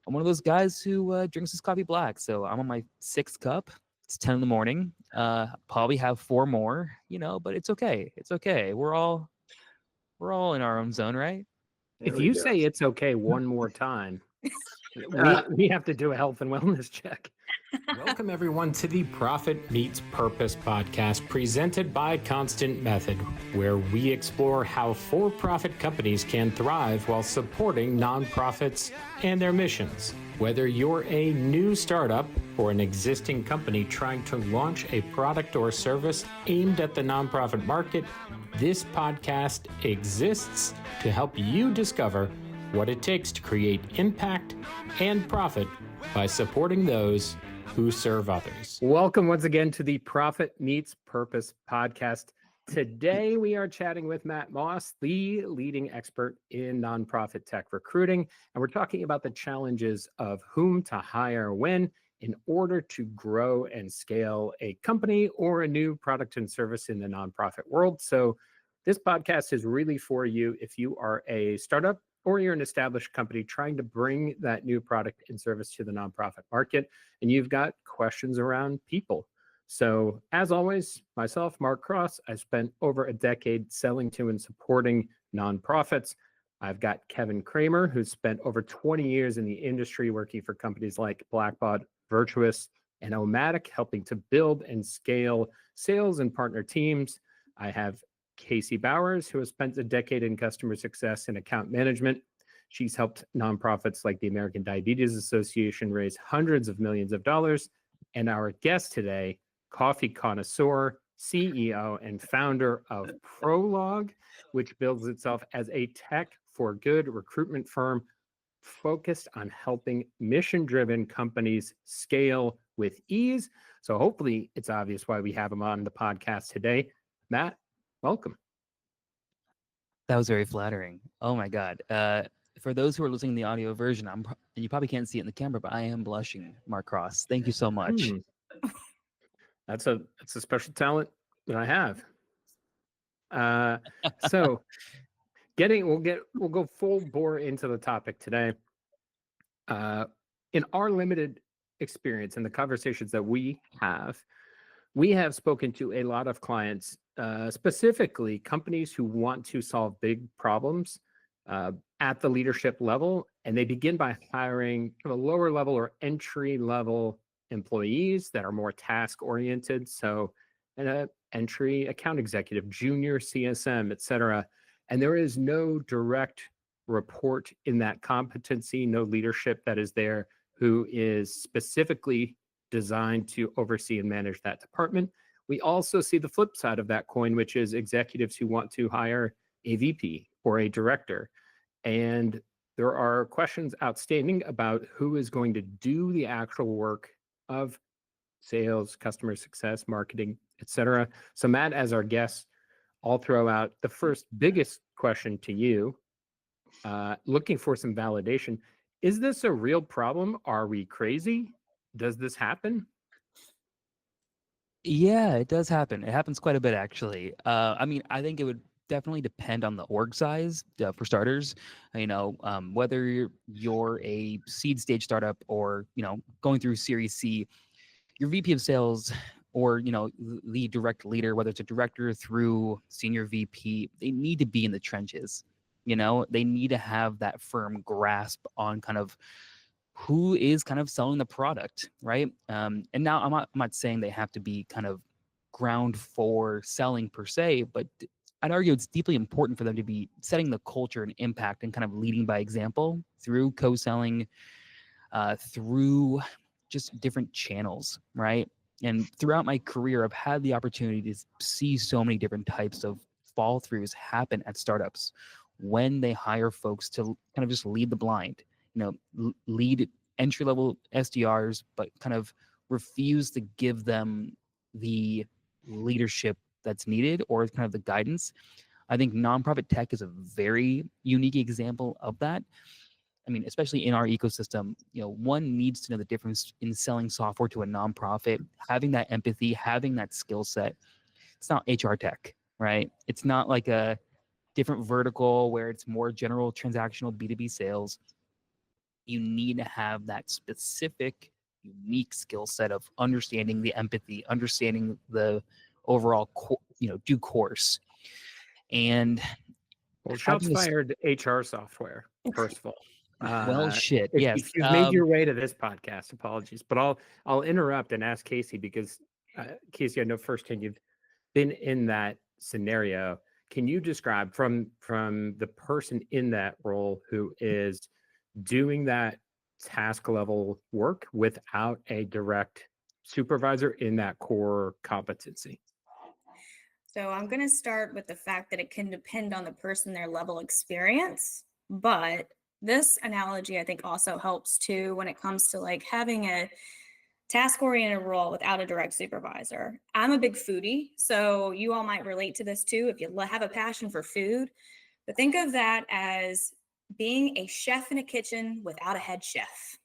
I'm one of those guys who drinks his coffee black. So I'm on my 6th cup. It's 10 in the morning. Probably have 4 more, but it's okay. It's okay. We're all in our own zone, right? If you say it's okay one more time, we have to do a health and wellness check. Welcome, everyone, to the Profit Meets Purpose podcast presented by Constant Method, where we explore how for-profit companies can thrive while supporting nonprofits and their missions. Whether you're a new startup or an existing company trying to launch a product or service aimed at the nonprofit market, this podcast exists to help you discover what it takes to create impact and profit by supporting those who serve others. Welcome once again to the Profit Meets Purpose podcast. Today we are chatting with Matt Moss, the leading expert in nonprofit tech recruiting, and we're talking about the challenges of whom to hire when in order to grow and scale a company or a new product and service in the nonprofit world. So this podcast is really for you if you are a startup or you're an established company trying to bring that new product and service to the nonprofit market, and you've got questions around people. So as always, myself, Mark Cross, I spent over a decade selling to and supporting nonprofits. I've got Kevin Kramer, who's spent over 20 years in the industry working for companies like Blackbaud, Virtuous, and Omatic, helping to build and scale sales and partner teams. I have Casey Bowers, who has spent a decade in customer success and account management. She's helped nonprofits like the American Diabetes Association raise hundreds of millions of dollars. And our guest today, coffee connoisseur, CEO, and founder of Prologue, which builds itself as a tech for good recruitment firm focused on helping mission-driven companies scale with ease. So hopefully it's obvious why we have him on the podcast today. Matt, welcome. That was very flattering. Oh my God. For those who are listening to the audio version, you probably can't see it in the camera, but I am blushing, Mark Cross. Thank you so much. That's a special talent that I have. So we'll go full bore into the topic today. In our limited experience and the conversations that we have spoken to a lot of clients, specifically companies who want to solve big problems at the leadership level, and they begin by hiring a lower level or entry level employees that are more task oriented. So an entry account executive, junior CSM, et cetera. And there is no direct report in that competency, no leadership that is there who is specifically designed to oversee and manage that department. We also see the flip side of that coin, which is executives who want to hire a VP or a director. And there are questions outstanding about who is going to do the actual work of sales, customer success, marketing, et cetera. So Matt, as our guest, I'll throw out the first biggest question to you, looking for some validation. Is this a real problem? Are we crazy? Does this happen? Yeah, it does happen. It happens quite a bit, actually. I think it would definitely depend on the org size, for starters. Whether you're a seed stage startup or, going through Series C, your VP of sales or, the direct leader, whether it's a director through senior VP, they need to be in the trenches. They need to have that firm grasp on kind of who is kind of selling the product, right? And now I'm not saying they have to be kind of ground for selling per se, but I'd argue it's deeply important for them to be setting the culture and impact and kind of leading by example through co-selling, through just different channels, right? And throughout my career, I've had the opportunity to see so many different types of fall throughs happen at startups when they hire folks to kind of just lead the blind, lead entry-level SDRs, but kind of refuse to give them the leadership that's needed or kind of the guidance. I think nonprofit tech is a very unique example of that. Especially in our ecosystem, one needs to know the difference in selling software to a nonprofit, having that empathy, having that skill set. It's not HR tech, right? It's not like a different vertical where it's more general transactional B2B sales. you need to have that specific, unique skill set of understanding the empathy, understanding the overall, due course, and Well, shots having this. fired HR software, first of all. Well, shit, If yes. you've made your way to this podcast, apologies, but I'll interrupt and ask Casey because Casey, I know firsthand you've been in that scenario. Can you describe from the person in that role who is doing that task level work without a direct supervisor in that core competency? So I'm going to start with the fact that it can depend on the person, their level experience. But this analogy, I think, also helps too when it comes to like having a task oriented role without a direct supervisor. I'm a big foodie, so you all might relate to this too if you have a passion for food. But think of that as being a chef in a kitchen without a head chef.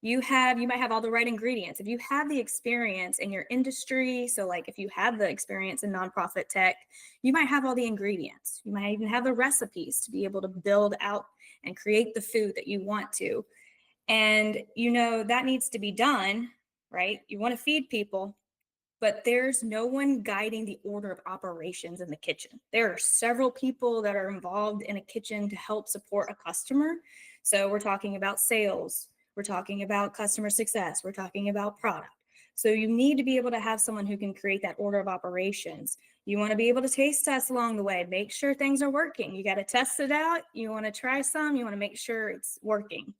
You might have all the right ingredients. If you have the experience in your industry, so like if you have the experience in nonprofit tech, you might have all the ingredients. You might even have the recipes to be able to build out and create the food that you want to. And that needs to be done, right? You want to feed people, but there's no one guiding the order of operations in the kitchen. There are several people that are involved in a kitchen to help support a customer. So we're talking about sales, we're talking about customer success, we're talking about product. So you need to be able to have someone who can create that order of operations. You want to be able to taste test along the way, make sure things are working. You got to test it out. You want to try some, you want to make sure it's working.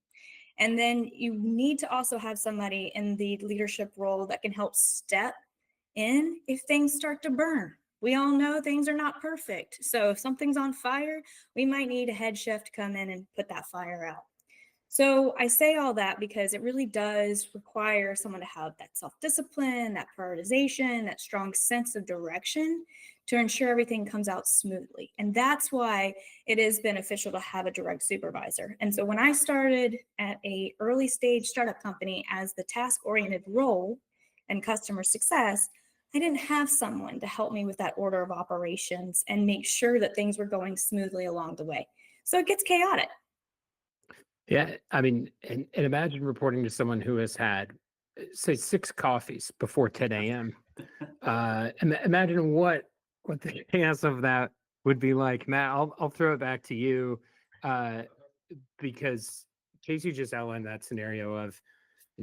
And then you need to also have somebody in the leadership role that can help step in if things start to burn. We all know things are not perfect. So if something's on fire, we might need a head chef to come in and put that fire out. So I say all that because it really does require someone to have that self-discipline, that prioritization, that strong sense of direction to ensure everything comes out smoothly. And that's why it is beneficial to have a direct supervisor. And so when I started at an early stage startup company as the task-oriented role and customer success, I didn't have someone to help me with that order of operations and make sure that things were going smoothly along the way. So it gets chaotic. Yeah, I mean, and imagine reporting to someone who has had, say, 6 coffees before 10 a.m. Imagine what the chaos of that would be like. Matt, I'll throw it back to you because Casey just outlined that scenario of,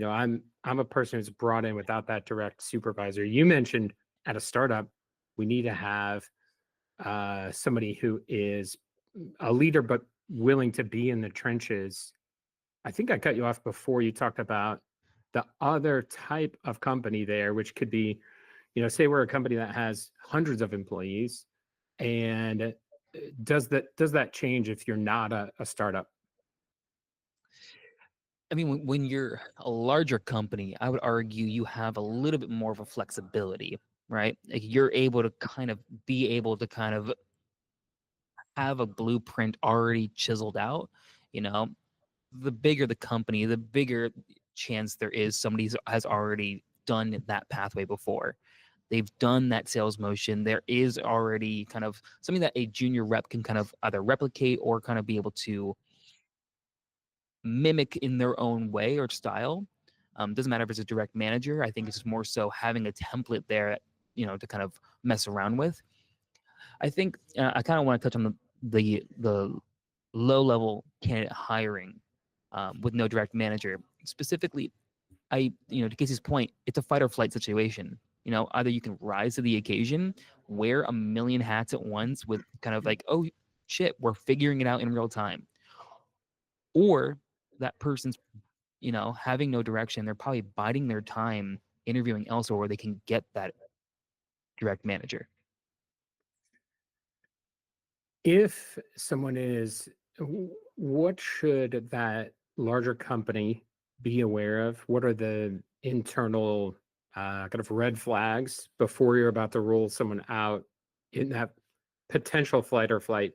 I'm a person who's brought in without that direct supervisor. You mentioned at a startup, we need to have somebody who is a leader but willing to be in the trenches. I think I cut you off before you talked about the other type of company there, which could be, say we're a company that has hundreds of employees, and does that change if you're not a startup? I mean, when you're a larger company, I would argue you have a little bit more of a flexibility, right? Like you're able to kind of have a blueprint already chiseled out. The bigger the company, the bigger chance there is somebody has already done that pathway before. They've done that sales motion. There is already kind of something that a junior rep can kind of either replicate or kind of be able to mimic in their own way or style. Doesn't matter if it's a direct manager. I think it's just more so having a template there, to kind of mess around with. I think I kind of want to touch on the low level candidate hiring with no direct manager. Specifically, to Casey's point, it's a fight or flight situation. Either you can rise to the occasion, wear a million hats at once with kind of like, oh shit, we're figuring it out in real time. Or that person's, having no direction. They're probably biding their time interviewing elsewhere where they can get that direct manager. If someone is, what should that larger company be aware of? What are the internal kind of red flags before you're about to roll someone out in that potential flight or flight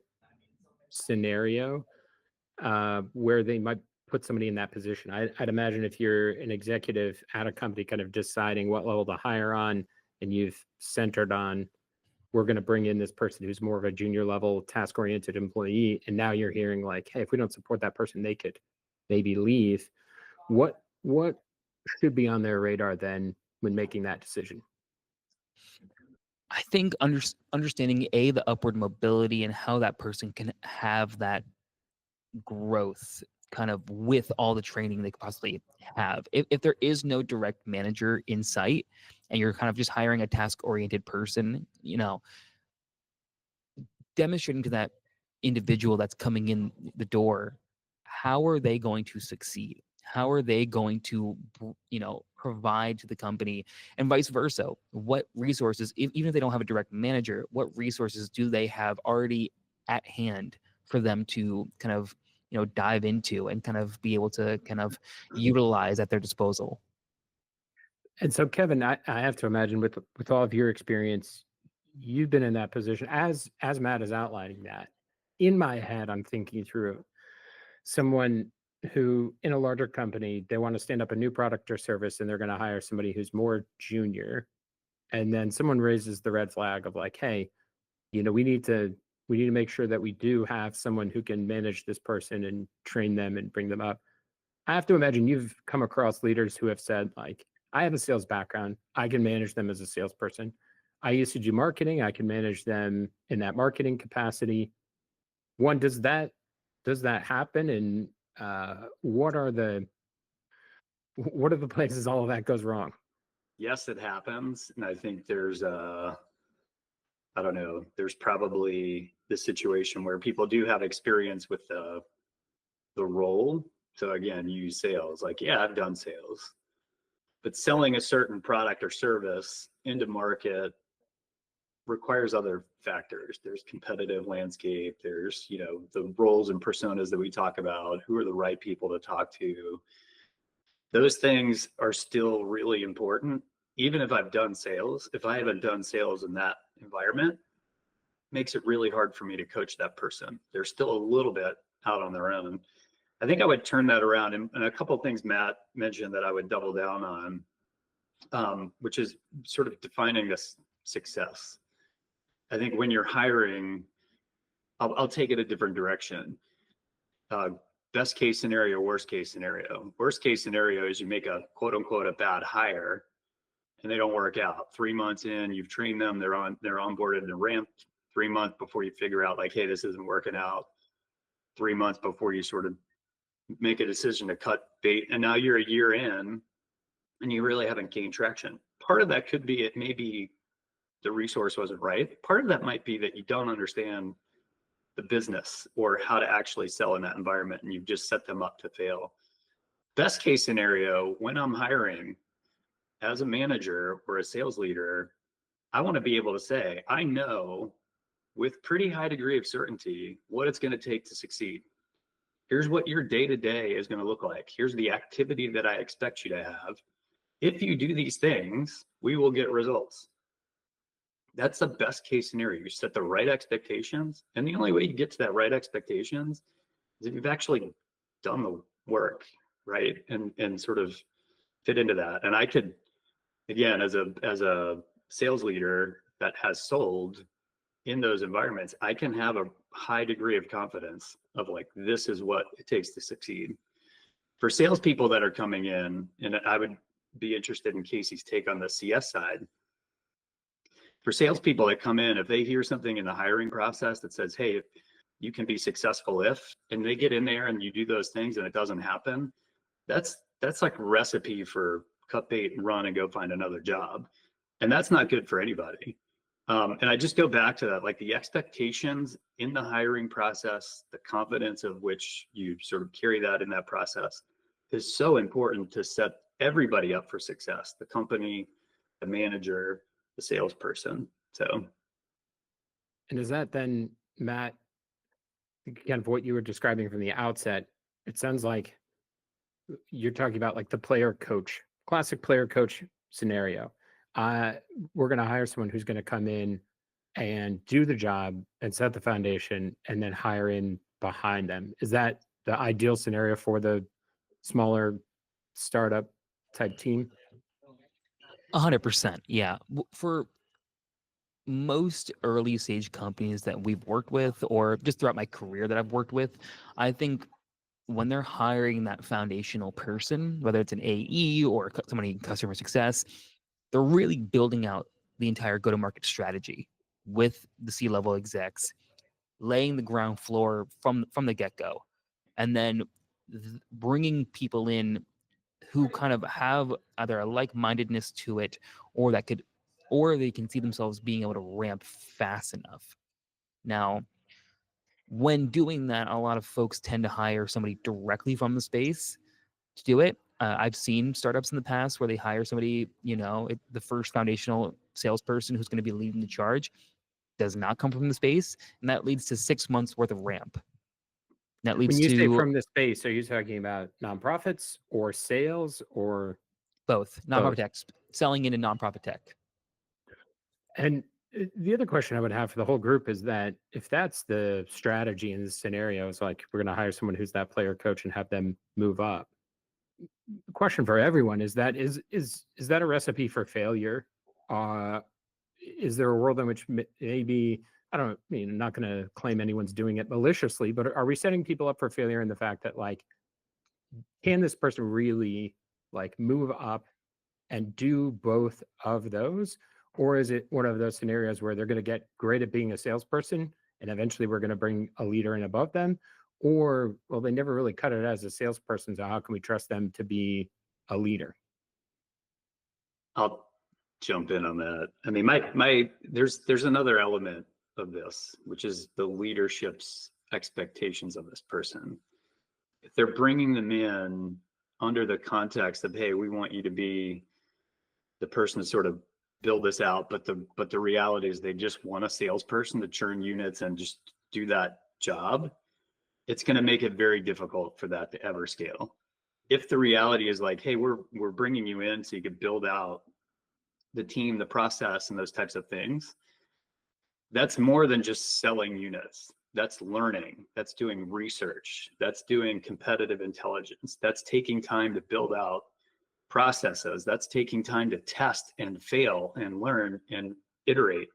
scenario where they might put somebody in that position? I'd imagine if you're an executive at a company kind of deciding what level to hire on, and you've centered on, we're going to bring in this person who's more of a junior level task oriented employee, and now you're hearing like, hey, if we don't support that person, they could maybe leave. What should be on their radar then when making that decision? I think understanding the upward mobility and how that person can have that growth kind of with all the training they could possibly have. If there is no direct manager in sight and you're kind of just hiring a task oriented person, demonstrating to that individual that's coming in the door, how are they going to succeed? How are they going to, provide to the company, and vice versa? What resources, even if they don't have a direct manager, what resources do they have already at hand for them to kind of, dive into and kind of be able to kind of utilize at their disposal? And so, Kevin, I have to imagine with all of your experience, you've been in that position as Matt is outlining that. In my head, I'm thinking through someone who in a larger company, they want to stand up a new product or service and they're going to hire somebody who's more junior. And then someone raises the red flag of like, hey, we need to make sure that we do have someone who can manage this person and train them and bring them up. I have to imagine you've come across leaders who have said, like, I have a sales background. I can manage them as a salesperson. I used to do marketing. I can manage them in that marketing capacity. One, does that happen? And what are the places all of that goes wrong? Yes, it happens. And I think there's I don't know, there's probably the situation where people do have experience with the role. So again, you use sales, like, yeah, I've done sales, but selling a certain product or service into market requires other factors. There's competitive landscape. There's, the roles and personas that we talk about, who are the right people to talk to. Those things are still really important. Even if I've done sales, if I haven't done sales in that environment, makes it really hard for me to coach that person. They're still a little bit out on their own. I think I would turn that around. And a couple of things Matt mentioned that I would double down on, which is sort of defining this success. I think when you're hiring, I'll take it a different direction. Best case scenario, worst case scenario. Worst case scenario is you make a quote unquote a bad hire and they don't work out. 3 months in, you've trained them, they're onboarded and ramped. 3 months before you figure out like, hey, this isn't working out. 3 months before you sort of make a decision to cut bait. And now you're a year in and you really haven't gained traction. Part of that could be maybe the resource wasn't right. Part of that might be that you don't understand the business or how to actually sell in that environment and you've just set them up to fail. Best case scenario, when I'm hiring as a manager or a sales leader, I want to be able to say, I know with pretty high degree of certainty what it's going to take to succeed. Here's what your day-to-day is going to look like. Here's the activity that I expect you to have. If you do these things, we will get results. That's the best case scenario. You set the right expectations. And the only way you get to that right expectations is if you've actually done the work, right? And sort of fit into that. And I could, again, as a sales leader that has sold in those environments, I can have a high degree of confidence of like, this is what it takes to succeed. For salespeople that are coming in, and I would be interested in Casey's take on the CS side. For salespeople that come in, if they hear something in the hiring process that says, hey, you can be successful if, and they get in there and you do those things and it doesn't happen, that's like a recipe for cut bait and run and go find another job. And that's not good for anybody. And I just go back to that, like the expectations in the hiring process, the confidence of which you sort of carry that in that process is so important to set everybody up for success, the company, the manager, the salesperson. So. And is that then, Matt, kind of what you were describing from the outset? It sounds like you're talking about like the player coach, classic player coach scenario. We're going to hire someone who's going to come in and do the job and set the foundation and then hire in behind them. Is that the ideal scenario for the smaller startup type team? 100%. Yeah. For most early stage companies that we've worked with, or just throughout my career that I've worked with, I think when they're hiring that foundational person, whether it's an AE or somebody in customer success, they're really building out the entire go-to-market strategy with the C-level execs, laying the ground floor from the get-go, and then bringing people in who kind of have either a like-mindedness to it, or they can see themselves being able to ramp fast enough. Now, when doing that, a lot of folks tend to hire somebody directly from the space to do it. I've seen startups in the past where they hire somebody, the first foundational salesperson who's going to be leading the charge does not come from the space, and that leads to 6 months worth of ramp. That When leads you say to from the space, are you talking about nonprofits or sales or both both? nonprofit tech, selling into nonprofit tech. And the other question I would have for the whole group is that if that's the strategy in this scenario, it's like we're going to hire someone who's that player coach and have them move up. The question for everyone is that is that a recipe for failure? Is there a world in which maybe, I don't mean, I'm not going to claim anyone's doing it maliciously, but are we setting people up for failure in the fact that, like, can this person really like move up and do both of those? Or is it one of those scenarios where they're going to get great at being a salesperson and eventually we're going to bring a leader in above them? Or, well, they never really cut it as a salesperson, so how can we trust them to be a leader? I'll jump in on that. I mean, there's another element of this, which is the leadership's expectations of this person. If they're bringing them in under the context of, hey, we want you to be the person to sort of build this out, but the reality is they just want a salesperson to churn units and just do that job, it's going to make it very difficult for that to ever scale. If the reality is like, hey, we're bringing you in so you could build out the team, the process, and those types of things, that's more than just selling units. That's learning, that's doing research, that's doing competitive intelligence, that's taking time to build out processes, that's taking time to test and fail and learn and iterate.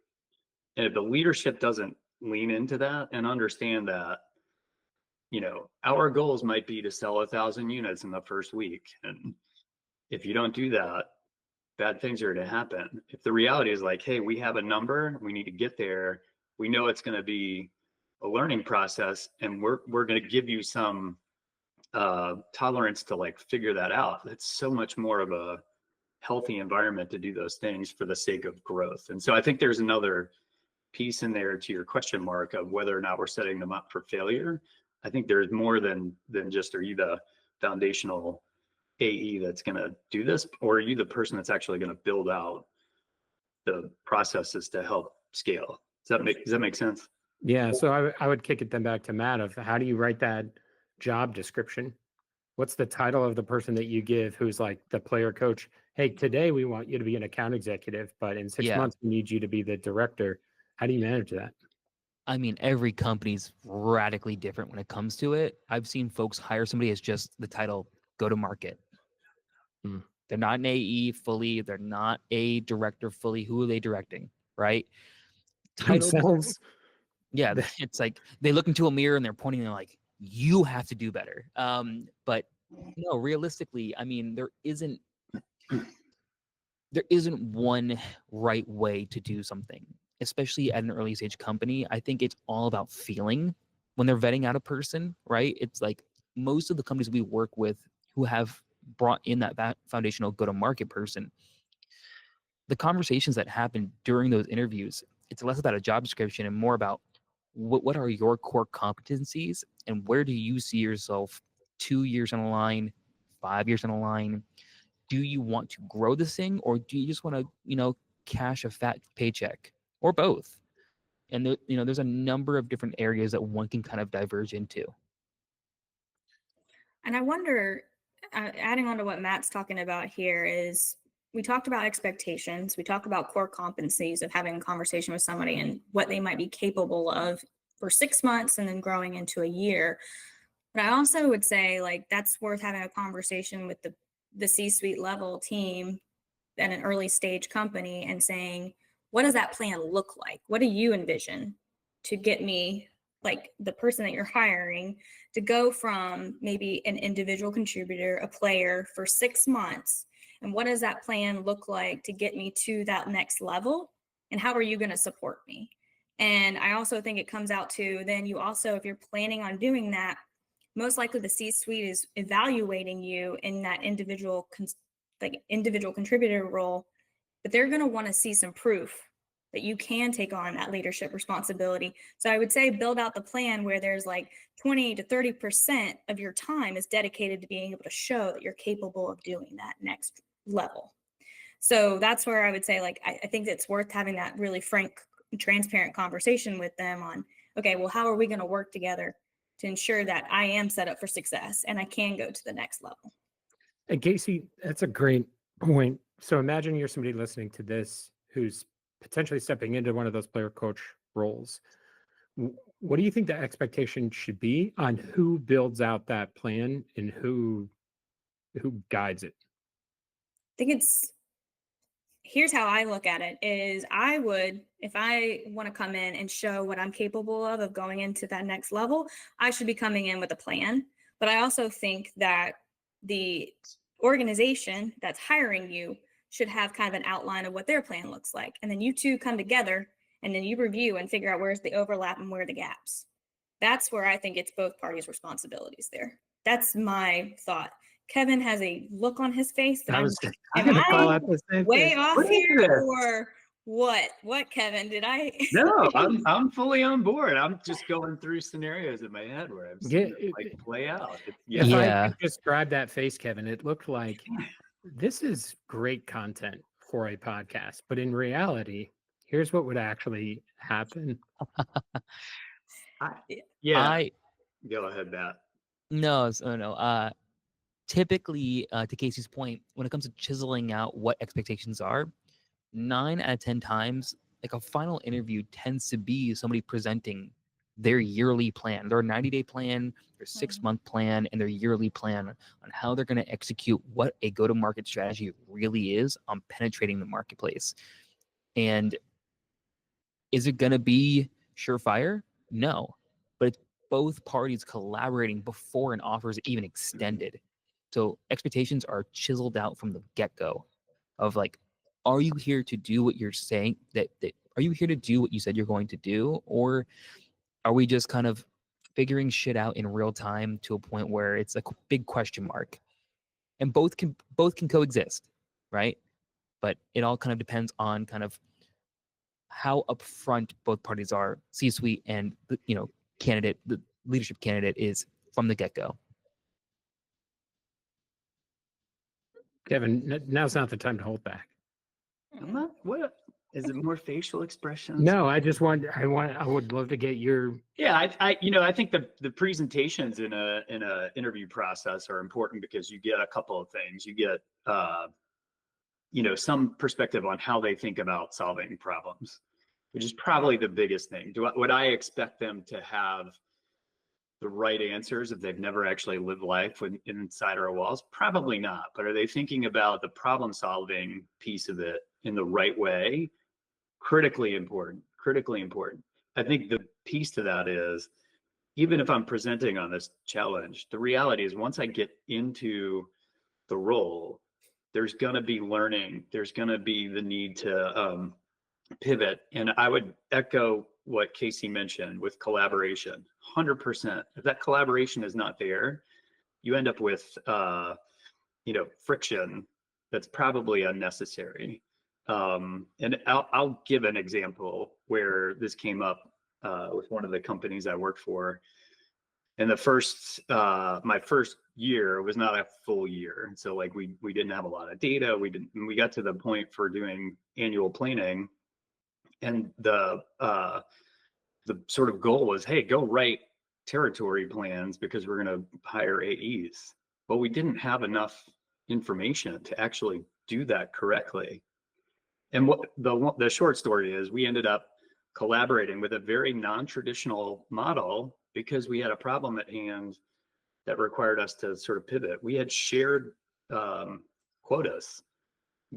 And if the leadership doesn't lean into that and understand that, our goals might be to sell 1,000 units in the first week, and if you don't do that, bad things are going to happen. If the reality is like, hey, we have a number, we need to get there, we know it's going to be a learning process, and we're going to give you some tolerance to like figure that out. That's so much more of a healthy environment to do those things for the sake of growth. And so I think there's another piece in there to your question mark of whether or not we're setting them up for failure. I think there's more than just, are you the foundational AE that's going to do this, or are you the person that's actually going to build out the processes to help scale? Does that make sense? Yeah, so I would kick it then back to Matt of how do you write that job description? What's the title of the person that you give who's like the player coach? Hey, today we want you to be an account executive, but in 6 months we need you to be the director. How do you manage that? I mean, every company's radically different when it comes to it. I've seen folks hire somebody as just the title go to market. They're not an AE fully. They're not a director fully. Who are they directing? Right? Themselves. Yeah, it's like they look into a mirror and they're pointing and like, you have to do better. But no, realistically, I mean, there isn't one right way to do something, especially at an early stage company. I think it's all about feeling when they're vetting out a person, right? It's like most of the companies we work with who have brought in that foundational go-to-market person, the conversations that happen during those interviews, it's less about a job description and more about what are your core competencies and where do you see yourself 2 years on the line, 5 years on the line? Do you want to grow this thing, or do you just want to, cash a fat paycheck, or both? And there's a number of different areas that one can kind of diverge into. And I wonder, adding on to what Matt's talking about here, is we talked about expectations. We talked about core competencies of having a conversation with somebody and what they might be capable of for 6 months and then growing into a year. But I also would say, like, that's worth having a conversation with the C-suite level team at an early stage company and saying, what does that plan look like? What do you envision to get me like the person that you're hiring to go from maybe an individual contributor, a player for 6 months. And what does that plan look like to get me to that next level? And how are you going to support me? And I also think it comes out to then you also, if you're planning on doing that, most likely the C-suite is evaluating you in that individual contributor role, but they're going to want to see some proof that you can take on that leadership responsibility. So I would say build out the plan where there's like 20 to 30% of your time is dedicated to being able to show that you're capable of doing that next level. So that's where I would say, like, I think it's worth having that really frank, transparent conversation with them on, okay, well, how are we going to work together to ensure that I am set up for success and I can go to the next level? And Casey, that's a great point. So imagine you're somebody listening to this who's potentially stepping into one of those player coach roles. What do you think the expectation should be on who builds out that plan and who guides it? I think here's how I look at it is I would, if I want to come in and show what I'm capable of going into that next level, I should be coming in with a plan. But I also think that the organization that's hiring you should have kind of an outline of what their plan looks like. And then you two come together and then you review and figure out where's the overlap and where are the gaps. That's where I think it's both parties' responsibilities there. That's my thought. Kevin has a look on his face that I'm going to call out the same way thing. off here or what? What, Kevin? Did I? No, I'm fully on board. I'm just going through scenarios in my head where I'm seeing it like play out. If I could describe that face, Kevin, it looked like this is great content for a podcast, but in reality, here's what would actually happen. Go ahead, Matt. No. Typically, to Casey's point, when it comes to chiseling out what expectations are, 9 out of 10 times, like a final interview tends to be somebody presenting their yearly plan, their 90-day plan, their 6-month plan, and their yearly plan on how they're going to execute what a go-to-market strategy really is on penetrating the marketplace. And is it going to be surefire? No, but it's both parties collaborating before an offer is even extended. So expectations are chiseled out from the get-go of like, are you here to do what you're saying that are you here to do what you said you're going to do? Or are we just kind of figuring shit out in real time to a point where it's a big question mark? And both can coexist, right? But it all kind of depends on kind of how upfront both parties are, C-suite and the leadership candidate is from the get-go. Kevin, now's not the time to hold back. What is it? More facial expressions? No, I would love to get your. Yeah, I think the presentations in a interview process are important because you get a couple of things. You get some perspective on how they think about solving problems, which is probably the biggest thing. Would I expect them to have the right answers if they've never actually lived life inside our walls? Probably not. But are they thinking about the problem solving piece of it in the right way? Critically important. I think the piece to that is, even if I'm presenting on this challenge, the reality is once I get into the role, there's going to be learning. There's going to be the need to pivot. And I would echo what Casey mentioned with collaboration, 100%. If that collaboration is not there, you end up with, friction that's probably unnecessary. And I'll give an example where this came up with one of the companies I worked for. And my first year was not a full year. And so like we didn't have a lot of data. We got to the point for doing annual planning. And the sort of goal was, hey, go write territory plans because we're going to hire AEs. Well, we didn't have enough information to actually do that correctly. And what the short story is, we ended up collaborating with a very non-traditional model because we had a problem at hand that required us to sort of pivot. We had shared quotas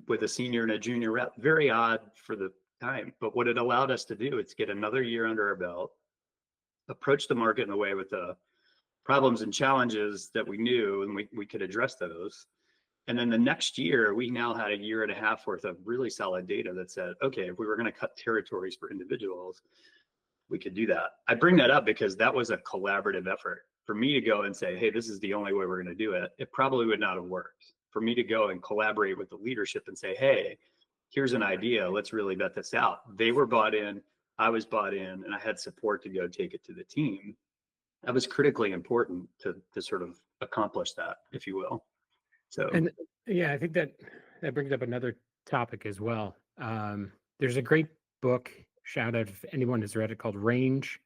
with a senior and a junior rep. Very odd for the time, but what it allowed us to do is get another year under our belt, approach the market in a way with the problems and challenges that we knew, and we could address those. And then the next year, we now had a year and a half worth of really solid data that said, okay, if we were going to cut territories for individuals, we could do that. I bring that up because that was a collaborative effort. For me to go and say, hey, this is the only way we're going to do it, it probably would not have worked. For me to go and collaborate with the leadership and say, hey, here's an idea, let's really vet this out. They were bought in, I was bought in, and I had support to go take it to the team. That was critically important to sort of accomplish that, if you will. So, And yeah, I think that brings up another topic as well. There's a great book, shout out if anyone has read it, called Range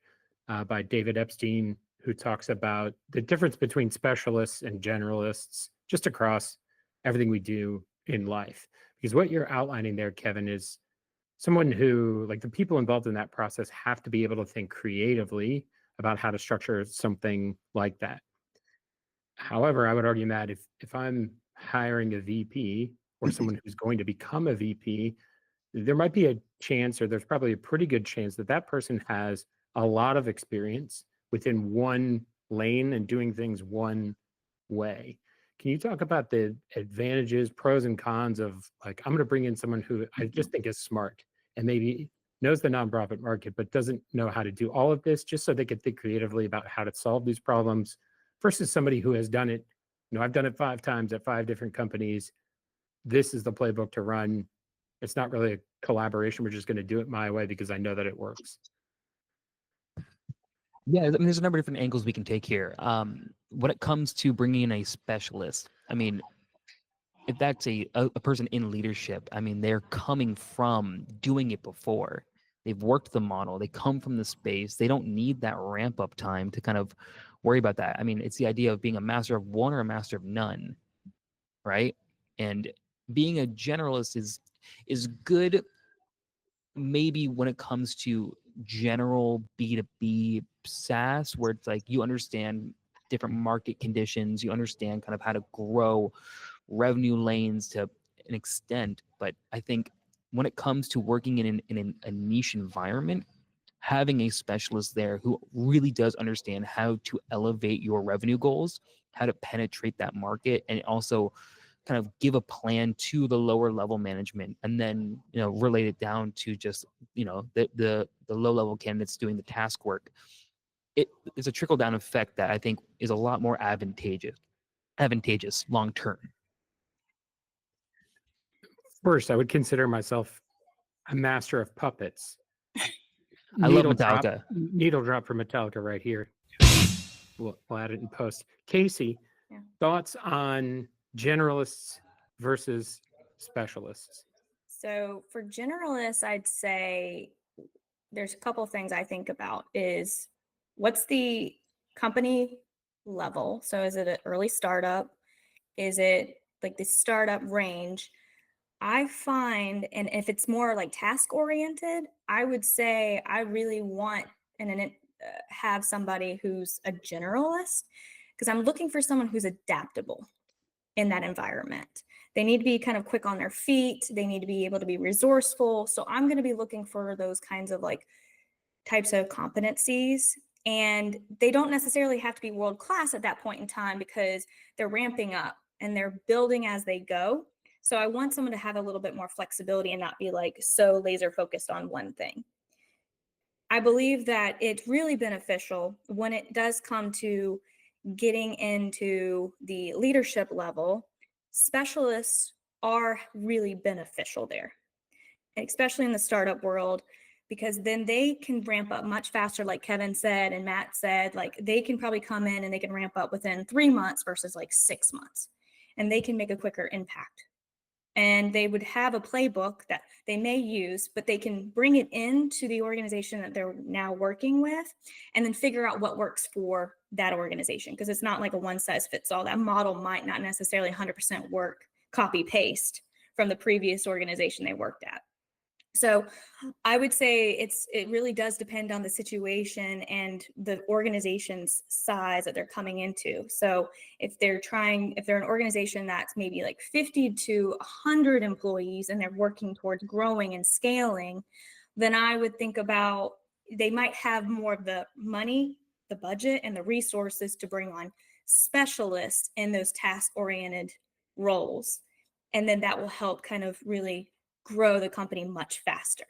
by David Epstein, who talks about the difference between specialists and generalists just across everything we do in life. Because what you're outlining there, Kevin, is someone who, like, the people involved in that process have to be able to think creatively about how to structure something like that. However, I would argue that if I'm hiring a VP or someone who's going to become a VP, there might be a chance, or there's probably a pretty good chance, that that person has a lot of experience within one lane and doing things one way. Can you talk about the advantages, pros and cons of, like, I'm going to bring in someone who I just think is smart and maybe knows the nonprofit market, but doesn't know how to do all of this, just so they can think creatively about how to solve these problems, versus somebody who has done it. You know, I've done it 5 times at 5 different companies. This is the playbook to run. It's not really a collaboration. We're just going to do it my way because I know that it works. Yeah, I mean, there's a number of different angles we can take here. When it comes to bringing in a specialist, I mean, if that's a person in leadership, I mean, they're coming from doing it before. They've worked the model. They come from the space. They don't need that ramp up time to kind of worry about that. I mean, it's the idea of being a master of one or a master of none, right? And being a generalist is good maybe when it comes to general B2B SaaS, where it's like you understand different market conditions, you understand kind of how to grow revenue lanes to an extent. But I think when it comes to working in a niche environment, having a specialist there who really does understand how to elevate your revenue goals, how to penetrate that market, and also kind of give a plan to the lower level management, and then, you know, relate it down to just, you know, the low level candidates doing the task work. It is a trickle down effect that I think is a lot more advantageous long term. First, I would consider myself a master of puppets. I love Metallica. Needle drop for Metallica right here. We'll add it in post. Casey, Yeah. thoughts on generalists versus specialists? So for generalists, I'd say there's a couple of things I think about. Is what's the company level? So is it an early startup? Is it like the startup range? I find, and if it's more like task oriented, I would say I really want and have somebody who's a generalist, because I'm looking for someone who's adaptable in that environment. They need to be kind of quick on their feet. They need to be able to be resourceful. So I'm going to be looking for those kinds of like types of competencies. And they don't necessarily have to be world class at that point in time, because they're ramping up and they're building as they go. So I want someone to have a little bit more flexibility and not be like so laser focused on one thing. I believe that it's really beneficial when it does come to getting into the leadership level. Specialists are really beneficial there, especially in the startup world, because then they can ramp up much faster. Like Kevin said and Matt said, like they can probably come in and they can ramp up within 3 months versus like 6 months, and they can make a quicker impact. And they would have a playbook that they may use, but they can bring it into the organization that they're now working with, and then figure out what works for that organization. Because it's not like a one size fits all. That model might not necessarily 100% work, copy paste from the previous organization they worked at. So I would say it really does depend on the situation and the organization's size that they're coming into. So if they're an organization that's maybe like 50 to 100 employees and they're working towards growing and scaling, then I would think about they might have more of the money, the budget, and the resources to bring on specialists in those task-oriented roles. And then that will help kind of really grow the company much faster.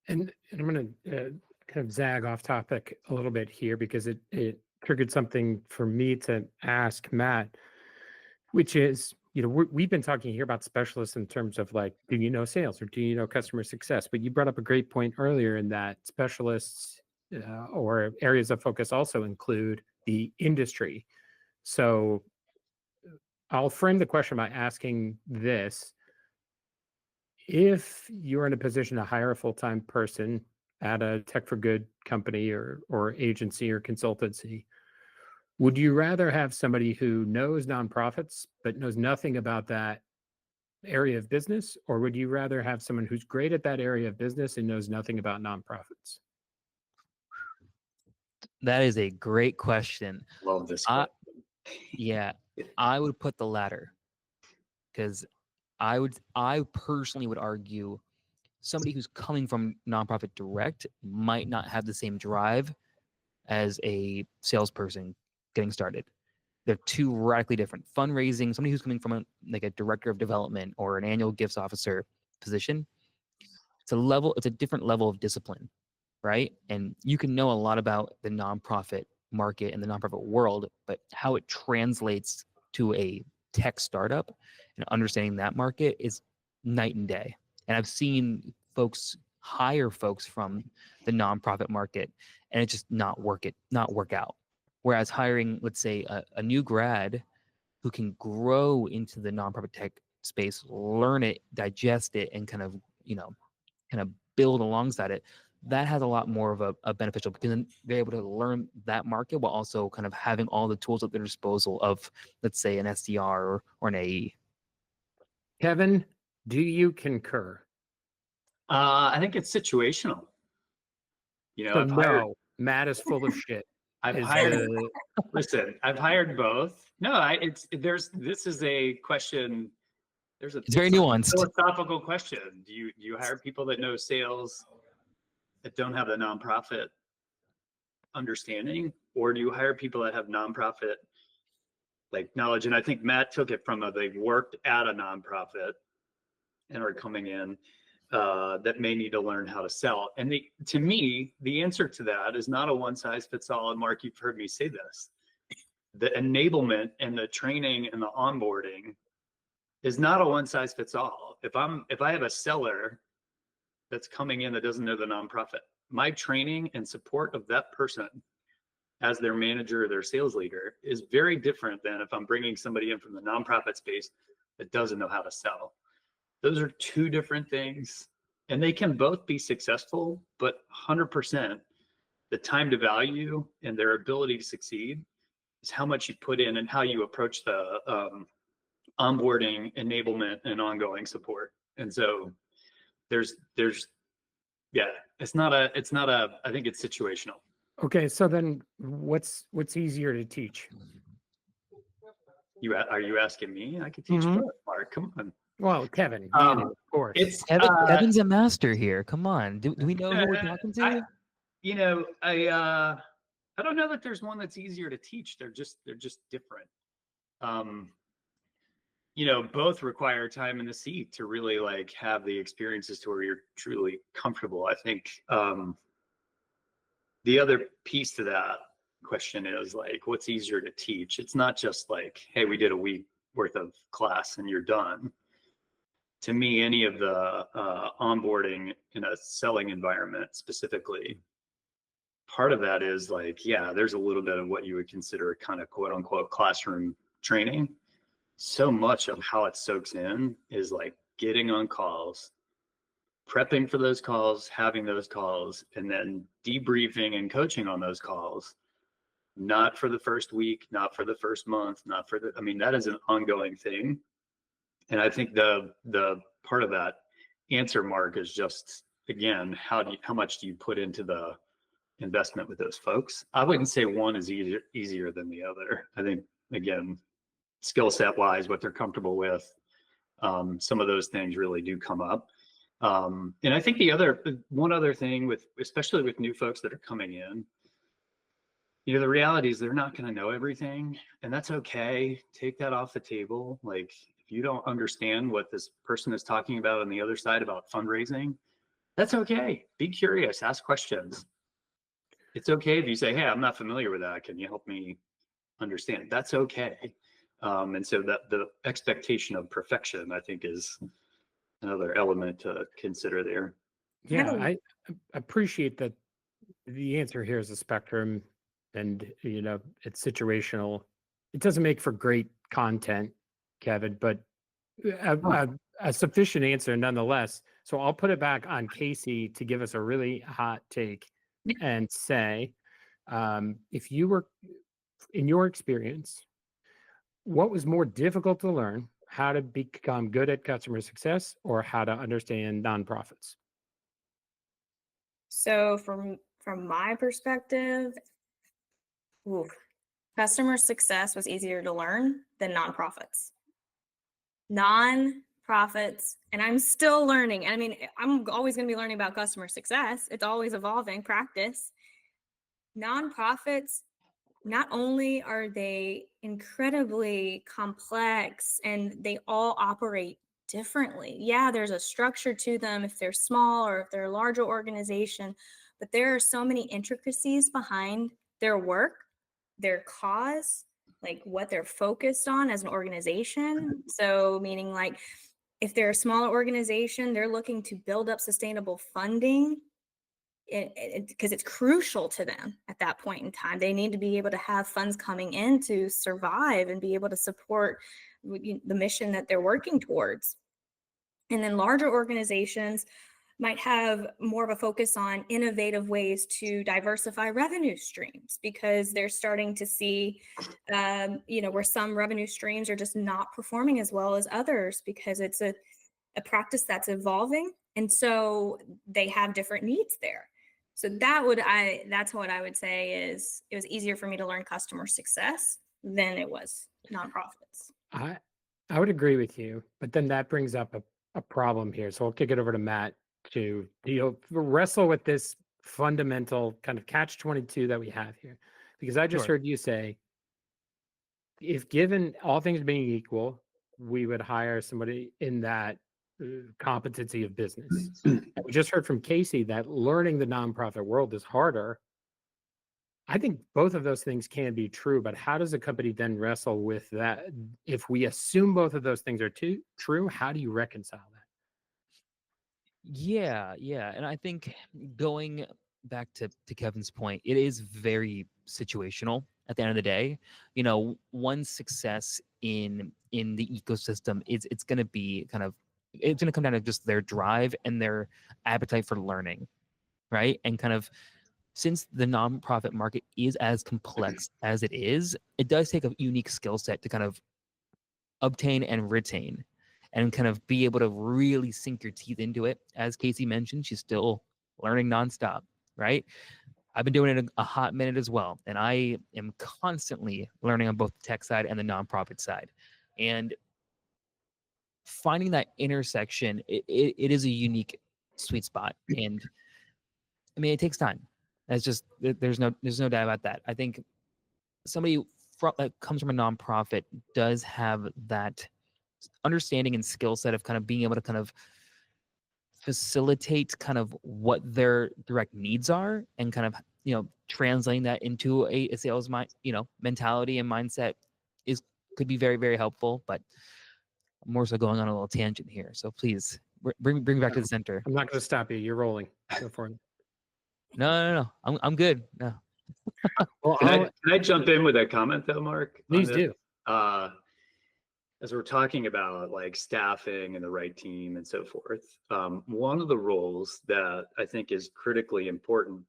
And I'm going to kind of zag off topic a little bit here because it triggered something for me to ask Matt, which is, we've been talking here about specialists in terms of like, do you know sales or do you know customer success? But you brought up a great point earlier in that specialists or areas of focus also include the industry. So I'll frame the question by asking this. If you're in a position to hire a full-time person at a tech for good company or agency or consultancy, would you rather have somebody who knows nonprofits but knows nothing about that area of business, or would you rather have someone who's great at that area of business and knows nothing about nonprofits? That is a great question. Love this. Yeah, I would put the latter, because I personally would argue somebody who's coming from nonprofit direct might not have the same drive as a salesperson getting started. They're two radically different. Fundraising, somebody who's coming from a director of development or an annual gifts officer position, it's a different level of discipline, right? And you can know a lot about the nonprofit market and the nonprofit world, but how it translates to a tech startup and understanding that market is night and day. And I've seen folks hire folks from the nonprofit market and it just not work out. Whereas hiring, let's say, a new grad who can grow into the nonprofit tech space, learn it, digest it, and kind of build alongside it, that has a lot more of a beneficial, because then they're able to learn that market while also kind of having all the tools at their disposal of, let's say, an SDR or an AE. Kevin, do you concur? I think it's situational. Matt is full of shit. Listen, I've hired both. No, this is a question. It's very nuanced. Philosophical question. Do you hire people that know sales that don't have the nonprofit understanding, or do you hire people that have nonprofit like knowledge? And I think Matt took it from they've worked at a nonprofit and are coming in that may need to learn how to sell. And to me, the answer to that is not a one size fits all. And Mark, you've heard me say this. The enablement and the training and the onboarding is not a one size fits all. If I have a seller that's coming in that doesn't know the nonprofit, my training and support of that person as their manager or their sales leader is very different than if I'm bringing somebody in from the nonprofit space that doesn't know how to sell. Those are two different things, and they can both be successful, but 100% the time to value and their ability to succeed is how much you put in and how you approach the onboarding, enablement, and ongoing support. And so there's it's not a I think it's situational. Okay, so then what's easier to teach? Are you asking me? I could teach both, Mark. Come on. Well, Kevin, of course. Kevin's a master here. Come on. Do we know who we're talking to? I don't know that there's one that's easier to teach. They're just different. Both require time in the seat to really like have the experiences to where you're truly comfortable. I think the other piece to that question is like, what's easier to teach? It's not just like, hey, we did a week worth of class and you're done. To me, any of the onboarding in a selling environment specifically, part of that is like, yeah, there's a little bit of what you would consider kind of quote unquote classroom training. So much of how it soaks in is like getting on calls, prepping for those calls, having those calls, and then debriefing and coaching on those calls. Not for the first week, not for the first month, that is an ongoing thing. And I think the part of that answer, Mark, is just, again, how much do you put into the investment with those folks? I wouldn't say one is easier than the other. I think, again, skill set wise, what they're comfortable with, some of those things really do come up. And I think one other thing especially with new folks that are coming in, the reality is they're not going to know everything, and that's okay. Take that off the table. Like, if you don't understand what this person is talking about on the other side about fundraising, that's okay. Be curious, ask questions. It's okay if you say, hey, I'm not familiar with that. Can you help me understand? That's okay. And so that the expectation of perfection, I think, is another element to consider there. Yeah, I appreciate that the answer here is a spectrum, and it's situational. It doesn't make for great content, Kevin, but a sufficient answer nonetheless. So I'll put it back on Casey to give us a really hot take and say, if you were, in your experience, what was more difficult to learn, how to become good at customer success or how to understand nonprofits? So from my perspective, customer success was easier to learn than nonprofits. Nonprofits, and I'm still learning. I mean, I'm always going to be learning about customer success. It's always evolving practice. Nonprofits, not only are they incredibly complex and they all operate differently. Yeah, there's a structure to them if they're small or if they're a larger organization, but there are so many intricacies behind their work, their cause, like what they're focused on as an organization. So meaning like if they're a smaller organization, they're looking to build up sustainable funding because it's crucial to them at that point in time. They need to be able to have funds coming in to survive and be able to support the mission that they're working towards. And then larger organizations might have more of a focus on innovative ways to diversify revenue streams because they're starting to see, where some revenue streams are just not performing as well as others because it's a practice that's evolving. And so they have different needs there. So that's what I would say is it was easier for me to learn customer success than it was nonprofits. I would agree with you, but then that brings up a problem here. So I'll kick it over to Matt to wrestle with this fundamental kind of catch-22 that we have here. Because I just heard you say, if given all things being equal, we would hire somebody in that competency of business. We just heard from Casey that learning the nonprofit world is harder. I think both of those things can be true, but how does a company then wrestle with that? If we assume both of those things are true, how do you reconcile that? Yeah, and I think going back to Kevin's point, it is very situational at the end of the day. One success in the ecosystem it's going to be it's going to come down to just their drive and their appetite for learning, right? And kind of since the nonprofit market is as complex as it is, it does take a unique skill set to kind of obtain and retain and kind of be able to really sink your teeth into it. As Casey mentioned, she's still learning nonstop, right? I've been doing it a hot minute as well. And I am constantly learning on both the tech side and the nonprofit side. And finding that intersection, it is a unique sweet spot. And I mean, it takes time. There's no doubt about that. I think somebody that comes from a nonprofit does have that understanding and skill set of kind of being able to kind of facilitate kind of what their direct needs are and kind of translating that into a sales mentality and mindset could be very, very helpful. But I'm more so going on a little tangent here, so please bring me back to the center. I'm not going to stop you. You're rolling. Go for it. No. I'm good. No. Well, can I jump in with a comment though, Mark? Please do. As we're talking about like staffing and the right team and so forth, one of the roles that I think is critically important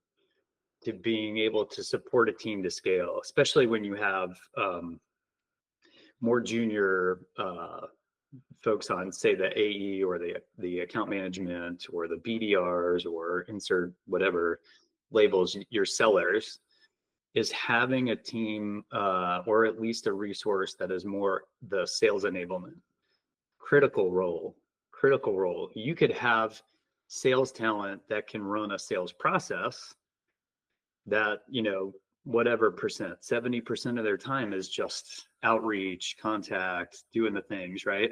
to being able to support a team to scale, especially when you have more junior folks on, say, the AE or the account management or the BDRs or insert whatever labels, your sellers, is having a team or at least a resource that is more the sales enablement. Critical role. You could have sales talent that can run a sales process that, whatever percent, 70% of their time is just outreach, contact, doing the things, right?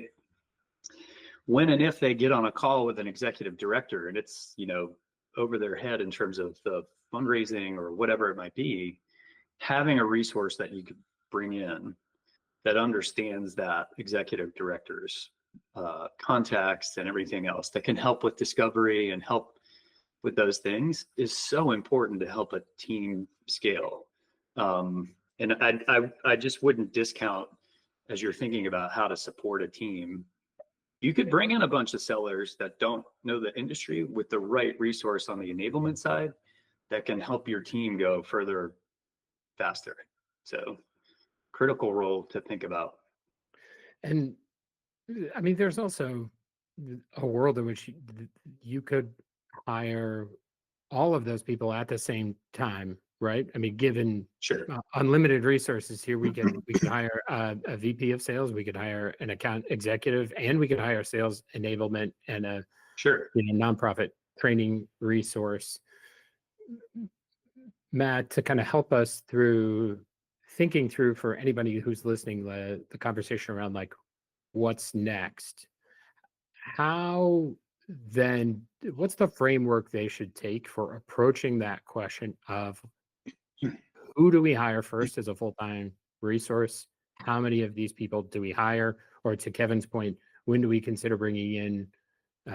When and if they get on a call with an executive director and it's, over their head in terms of the fundraising or whatever it might be, having a resource that you could bring in that understands that executive director's context and everything else that can help with discovery and help with those things is so important to help a team scale. And I just wouldn't discount, as you're thinking about how to support a team, you could bring in a bunch of sellers that don't know the industry with the right resource on the enablement side that can help your team go further faster. So critical role to think about. And I mean, there's also a world in which you could hire all of those people at the same time, right? I mean, given Sure. Unlimited resources here, we can hire a VP of sales, we could hire an account executive, and we could hire sales enablement and a Sure. nonprofit training resource. Matt, to kind of help us through thinking through for anybody who's listening, the conversation around like what's next, how then what's the framework they should take for approaching that question of who do we hire first as a full-time resource? How many of these people do we hire? Or to Kevin's point, when do we consider bringing in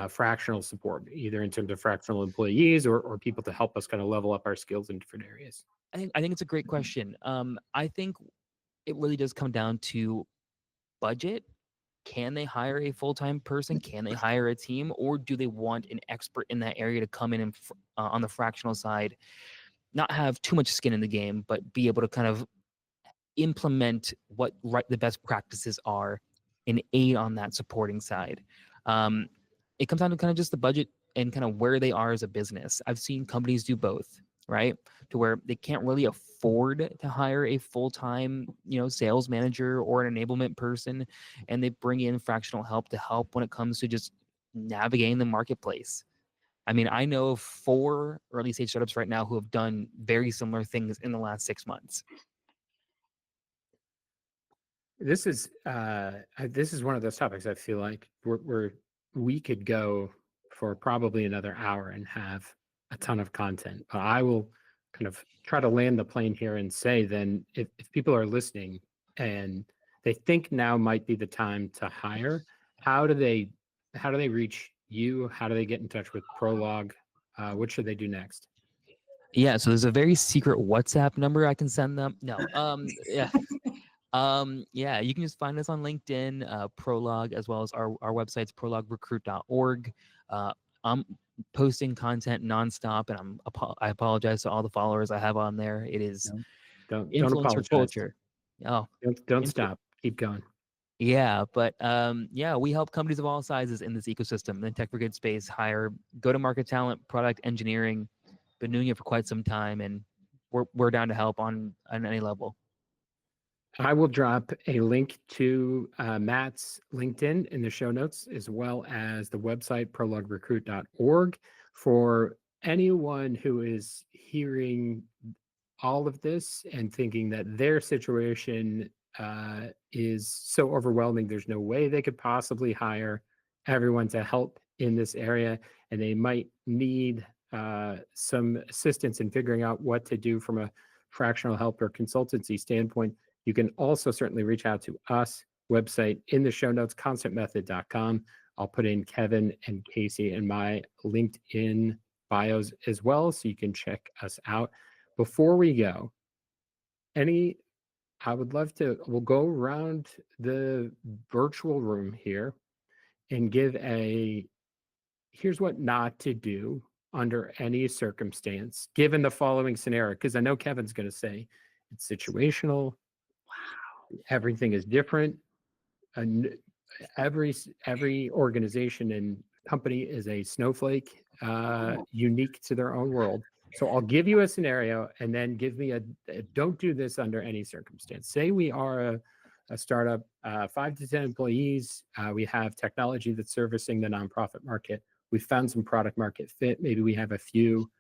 fractional support, either in terms of fractional employees or people to help us kind of level up our skills in different areas? I think it's a great question. I think it really does come down to budget. Can they hire a full-time person? Can they hire a team? Or do they want an expert in that area to come in and on the fractional side, not have too much skin in the game, but be able to kind of implement what the best practices are and aid on that supporting side? It comes down to kind of just the budget and kind of where they are as a business. I've seen companies do both, right? To where they can't really afford to hire a full-time, sales manager or an enablement person, and they bring in fractional help to help when it comes to just navigating the marketplace. I mean, I know of 4 early stage startups right now who have done very similar things in the last 6 months. This is one of those topics I feel like we could go for probably another hour and have a ton of content. But I will kind of try to land the plane here and say then if people are listening and they think now might be the time to hire, how do they reach you? How do they get in touch with Prologue? What should they do next? Yeah, so there's a very secret WhatsApp number I can send them. No, yeah. Yeah, you can just find us on LinkedIn, Prologue, as well as our website's prologuerecruit.org. I'm posting content nonstop, and I apologize to all the followers I have on there. It is Don't influencer apologize. culture. Oh, don't stop. Keep going. yeah, but yeah, we help companies of all sizes in this ecosystem, in the tech for good space, hire go-to-market talent, product engineering. Been doing it for quite some time, and we're down to help on any level. I will drop a link to Matt's LinkedIn in the show notes, as well as the website prologuerecruit.org for anyone who is hearing all of this and thinking that their situation is so overwhelming, there's no way they could possibly hire everyone to help in this area, and they might need some assistance in figuring out what to do from a fractional help or consultancy standpoint. You can also certainly reach out to us. Website in the show notes, constantmethod.com. I'll put in Kevin and Casey and my LinkedIn bios as well, so you can check us out. Before we go, we'll go around the virtual room here and give here's what not to do under any circumstance, given the following scenario, because I know Kevin's going to say it's situational. Wow, everything is different. And every organization and company is a snowflake, unique to their own world. So I'll give you a scenario and then give me don't do this under any circumstance. Say we are a startup, 5 to 10 employees. We have technology that's servicing the nonprofit market. we've found some product market fit. Maybe we have a few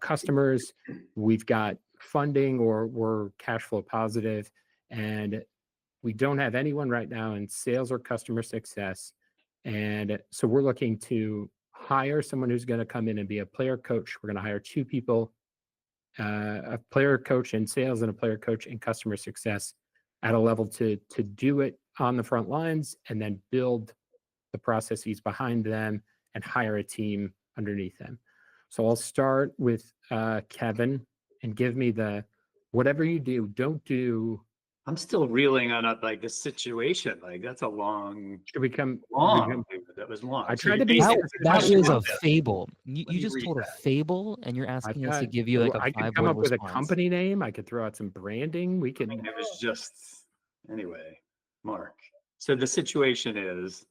customers, we've got funding, or we're cash flow positive, and we don't have anyone right now in sales or customer success. And so we're looking to hire someone who's going to come in and be a player coach. We're going to hire 2 people, a player coach in sales and a player coach in customer success at a level to do it on the front lines, and then build the processes behind them and hire a team underneath them. So I'll start with Kevin, and give me the, whatever you do, don't do. I'm still reeling on like the situation. Like that's a long, Should we come? long. That was long. I So tried you to be. basically- That question is a of it. fable. You me just read told a that. fable, and you're asking us to give you like a I could 5 come word up with response. a company name. I could throw out some branding. We I could. mean, it was just, anyway, Mark. So the situation is,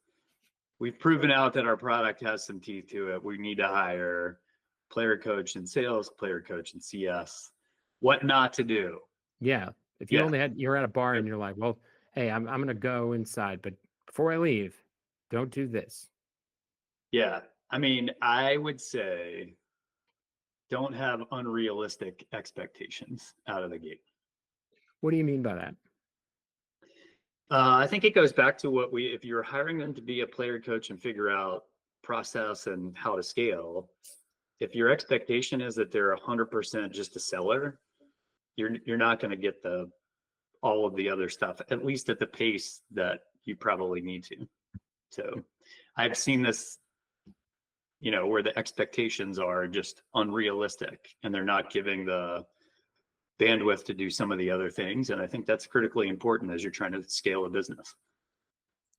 we've proven out that our product has some teeth to it. We need to hire player coach in sales, player coach in CS. What not to do? Yeah. If you Yeah. only had, you're at a bar and you're like, well, hey, I'm going to go inside, but before I leave, don't do this. Yeah. I mean, I would say don't have unrealistic expectations out of the gate. What do you mean by that? I think it goes back to what if you're hiring them to be a player coach and figure out process and how to scale, if your expectation is that they're 100% just a seller, you're not going to get all of the other stuff, at least at the pace that you probably need to. So I've seen this, where the expectations are just unrealistic and they're not giving the bandwidth to do some of the other things. And I think that's critically important as you're trying to scale a business.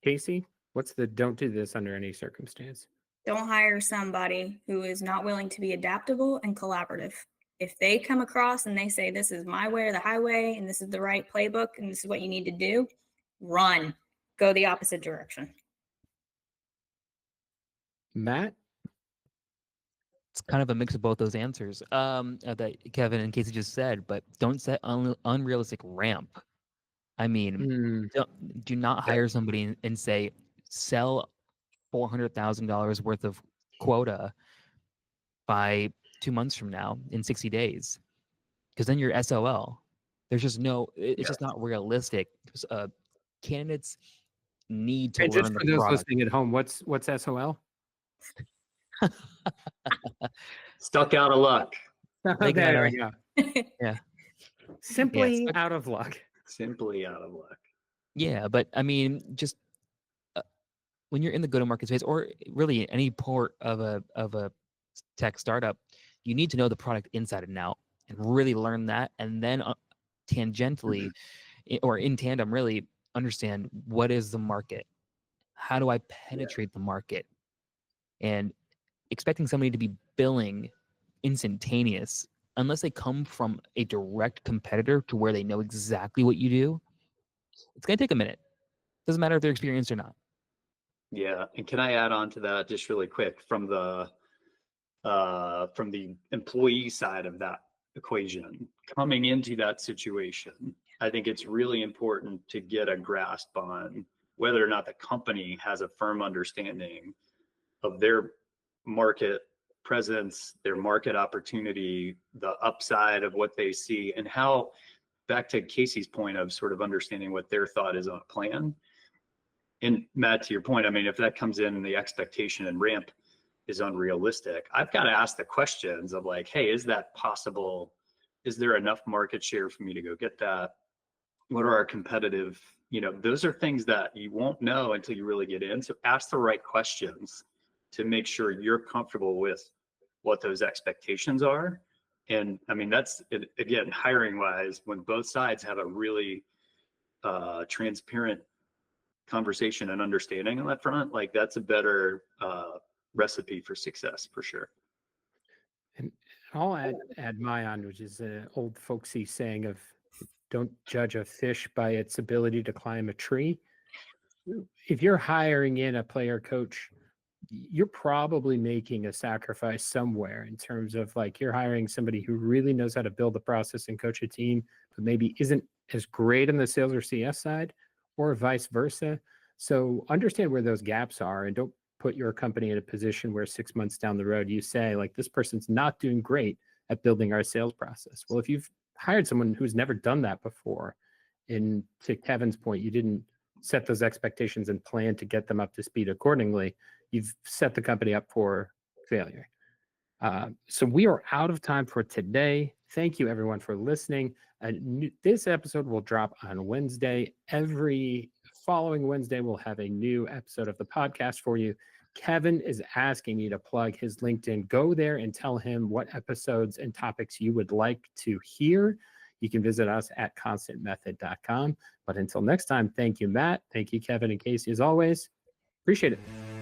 Casey, what's the don't do this under any circumstance? Don't hire somebody who is not willing to be adaptable and collaborative. If they come across and they say, this is my way or the highway, and this is the right playbook, and this is what you need to do, run, go the opposite direction. Matt? It's kind of a mix of both those answers that Kevin and Casey just said, but don't set unrealistic ramp. I mean, do not hire somebody and say, sell $400,000 worth of quota by 2 months from now in 60 days, because then you're SOL. There's just it's just not realistic. Candidates need to And learn just the for those product. listening at home, what's SOL? Stuck out of luck. They There gotta- we go. Yeah. Simply Yes. out of luck. Simply out of luck. Yeah, but I mean, just when you're in the go-to-market space, or really any part of a tech startup, you need to know the product inside and out, and really learn that, and then tangentially or in tandem, really understand what is the market, how do I penetrate the market, and expecting somebody to be billing instantaneous unless they come from a direct competitor to where they know exactly what you do, it's going to take a minute. Doesn't matter if they're experienced or not. Yeah. And can I add on to that just really quick from the employee side of that equation, coming into that situation, I think it's really important to get a grasp on whether or not the company has a firm understanding of their market presence, their market opportunity, the upside of what they see, and how, back to Casey's point of sort of understanding what their thought is on a plan. And Matt, to your point, I mean, if that comes in and the expectation and ramp is unrealistic, I've got to ask the questions of like, hey, is that possible? Is there enough market share for me to go get that? What are our competitive, those are things that you won't know until you really get in. So ask the right questions to make sure you're comfortable with what those expectations are. And I mean, that's it, again, hiring wise, when both sides have a really transparent conversation and understanding on that front, like that's a better recipe for success for sure. And I'll add my on, which is an old folksy saying of don't judge a fish by its ability to climb a tree. If you're hiring in a player coach, you're probably making a sacrifice somewhere in terms of like you're hiring somebody who really knows how to build a process and coach a team, but maybe isn't as great on the sales or CS side, or vice versa. So understand where those gaps are, and put your company in a position where 6 months down the road, you say, like, this person's not doing great at building our sales process. Well, if you've hired someone who's never done that before, and to Kevin's point, you didn't set those expectations and plan to get them up to speed accordingly, you've set the company up for failure. So we are out of time for today. Thank you, everyone, for listening. This episode will drop on Wednesday. Every following Wednesday, we'll have a new episode of the podcast for you. Kevin is asking me to plug his LinkedIn. Go there and tell him what episodes and topics you would like to hear. You can visit us at constantmethod.com. But until next time, thank you, Matt. Thank you, Kevin and Casey, as always. Appreciate it.